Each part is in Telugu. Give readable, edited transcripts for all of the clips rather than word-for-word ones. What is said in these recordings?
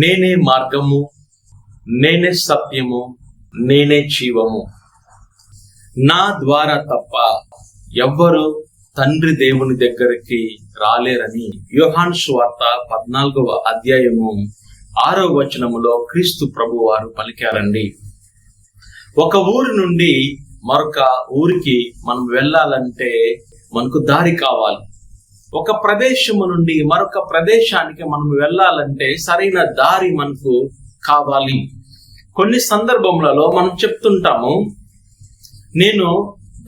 నేనే మార్గము, నేనే సత్యము, నేనే జీవము. నా ద్వారా తప్ప ఎవ్వరు తండ్రి దేవుని దగ్గరికి రాలేరని యోహాను సువార్త 14వ అధ్యాయము 6వ వచనములో క్రీస్తు ప్రభు వారు పలికారండి. ఒక ఊరి నుండి మరొక ఊరికి మనం వెళ్ళాలంటే మనకు దారి కావాలి. ఒక ప్రదేశము నుండి మరొక ప్రదేశానికి మనం వెళ్ళాలంటే సరైన దారి మనకు కావాలి. కొన్ని సందర్భములలో మనం చెప్తుంటాము, నేను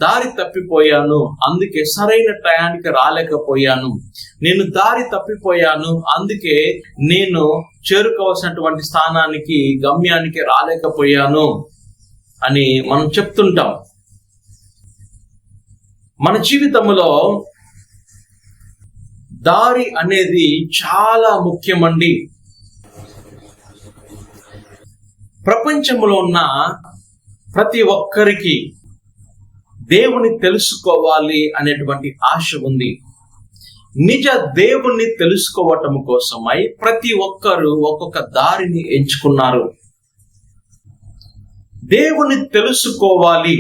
దారి తప్పిపోయాను, అందుకే సరైన టయానికి రాలేకపోయాను. నేను దారి తప్పిపోయాను, అందుకే నేను చేరుకోవాల్సినటువంటి స్థానానికి, గమ్యానికి రాలేకపోయాను అని మనం చెప్తుంటాం. మన జీవితంలో దారి అనేది చాలా ముఖ్యమండి. ప్రపంచంలో ఉన్న ప్రతి ఒక్కరికి దేవుని తెలుసుకోవాలి అనేటువంటి ఆశ ఉంది. నిజ దేవుణ్ణి తెలుసుకోవటం కోసమై ప్రతి ఒక్కరు ఒక్కొక్క దారిని ఎంచుకున్నారు. దేవుని తెలుసుకోవాలి,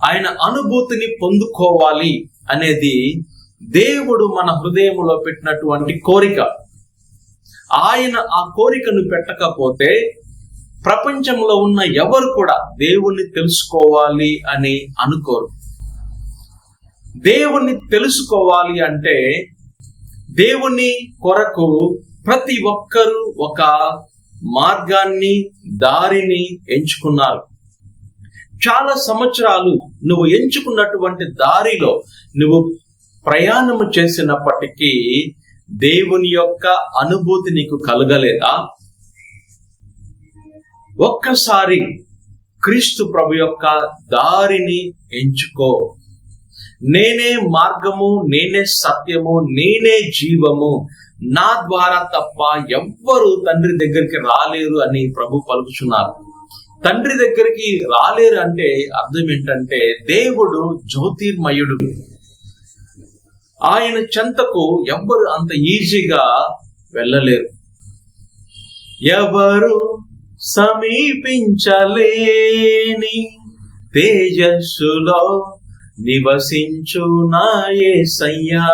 ఆయన అనుభూతిని పొందుకోవాలి అనేది దేవుడు మన హృదయంలో పెట్టినటువంటి కోరిక. ఆయన ఆ కోరికను పెట్టకపోతే ప్రపంచంలో ఉన్న ఎవరు కూడా దేవుణ్ణి తెలుసుకోవాలి అని అనుకోరు. దేవుణ్ణి తెలుసుకోవాలి అంటే దేవుని కొరకు ప్రతి ఒక్కరూ ఒక మార్గాన్ని, దారిని ఎంచుకున్నారు. చాలా సంవత్సరాలు నువ్వు ఎంచుకున్నటువంటి దారిలో నువ్వు ప్రయాణము చేసినప్పటికీ దేవుని యొక్క అనుభూతి నీకు కలగలేదా? ఒక్కసారి క్రీస్తు ప్రభు యొక్క దారిని ఎంచుకో. నేనే మార్గము, నేనే సత్యము, నేనే జీవము, నా ద్వారా తప్ప ఎవ్వరు తండ్రి దగ్గరికి రాలేరు అని ప్రభు పలుకుచున్నారు. తండ్రి దగ్గరికి రాలేరు అంటే అర్థం ఏంటంటే దేవుడు జ్యోతిర్మయుడు. ఆయన చెంతకు ఎవ్వరు అంత ఈజీగా వెళ్ళలేరు. ఎవరు సమీపించలేని తేజస్సులో నివసించు నా యేసయ్యా.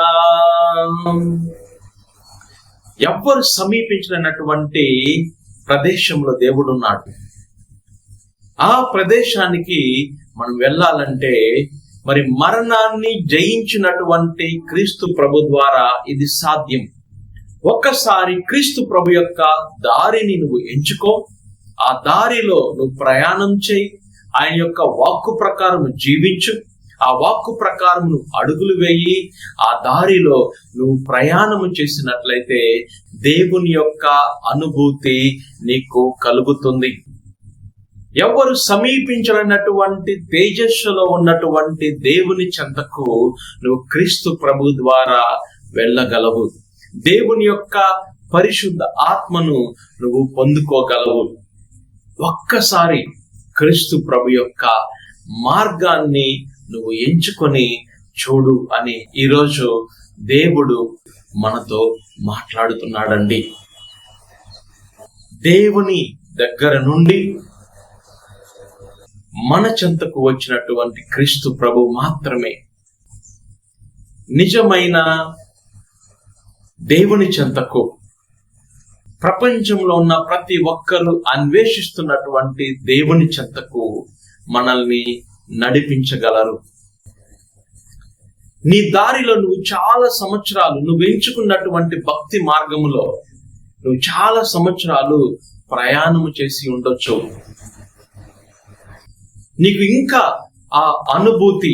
ఎవ్వరు సమీపించలేనటువంటి ప్రదేశంలో దేవుడు ఉన్నాడు. ఆ ప్రదేశానికి మనం వెళ్ళాలంటే మరి మరణాన్ని జయించినటువంటి క్రీస్తు ప్రభు ద్వారా ఇది సాధ్యం. ఒక్కసారి క్రీస్తు ప్రభు యొక్క దారిని నువ్వు ఎంచుకో. ఆ దారిలో నువ్వు ప్రయాణం చేయి. ఆయన యొక్క వాక్కు ప్రకారం జీవించు. ఆ వాక్కు ప్రకారం నువ్వు అడుగులు వేయి. ఆ దారిలో నువ్వు ప్రయాణము చేసినట్లయితే దేవుని యొక్క అనుభూతి నీకు కలుగుతుంది. ఎవరు సమీపించలేనటువంటి తేజస్సులో ఉన్నటువంటి దేవుని చెంతకు నువ్వు క్రీస్తు ప్రభు ద్వారా వెళ్ళగలవు. దేవుని యొక్క పరిశుద్ధ ఆత్మను నువ్వు పొందుకోగలవు. ఒక్కసారి క్రీస్తు ప్రభు యొక్క మార్గాన్ని నువ్వు ఎంచుకొని చూడు అని ఈరోజు దేవుడు మనతో మాట్లాడుతున్నాడండి. దేవుని దగ్గర నుండి మన చెంతకు వచ్చినటువంటి క్రీస్తు ప్రభు మాత్రమే నిజమైన దేవుని చెంతకు ప్రపంచంలో ఉన్న ప్రతి ఒక్కరూ అన్వేషిస్తున్నటువంటి దేవుని చెంతకు మనల్ని నడిపించగలరు. నీ దారిలో నువ్వు చాలా సంవత్సరాలు నువ్వు ఎంచుకున్నటువంటి భక్తి మార్గములో నువ్వు చాలా సంవత్సరాలు ప్రయాణము చేసి ఉండొచ్చు. నీకు ఇంకా ఆ అనుభూతి,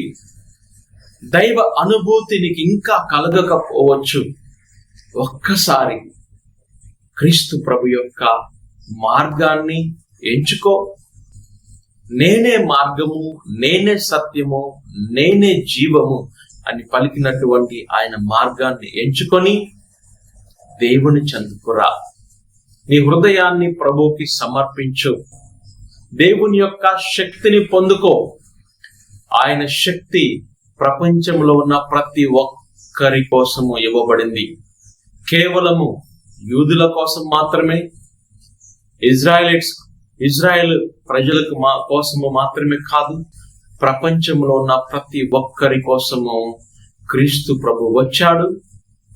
దైవ అనుభూతి నీకు ఇంకా కలగకపోవచ్చు. ఒక్కసారి క్రీస్తు ప్రభు యొక్క మార్గాన్ని ఎంచుకో. నేనే మార్గము, నేనే సత్యము, నేనే జీవము అని పలికినటువంటి ఆయన మార్గాన్ని ఎంచుకొని దేవుని చెందుకురా. నీ హృదయాన్ని ప్రభువుకి సమర్పించు. దేవుని యొక్క శక్తిని పొందుకో. ఆయన శక్తి ప్రపంచంలో ఉన్న ప్రతి ఒక్కరి కోసము ఇవ్వబడింది. కేవలము యూదుల కోసం మాత్రమే, ఇజ్రాయెల్ ప్రజలకు కోసము మాత్రమే కాదు, ప్రపంచంలో ఉన్న ప్రతి ఒక్కరి కోసము క్రీస్తు ప్రభు వచ్చాడు.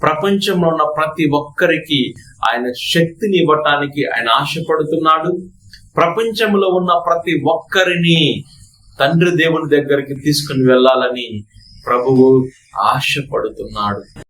ప్రపంచంలో ఉన్న ప్రతి ఒక్కరికి ఆయన శక్తిని ఇవ్వటానికి ఆయన ఆశపడుతున్నాడు. ప్రపంచంలో ఉన్న ప్రతి ఒక్కరిని తండ్రి దేవుని దగ్గరికి తీసుకుని వెళ్ళాలని ప్రభువు ఆశపడుతున్నాడు.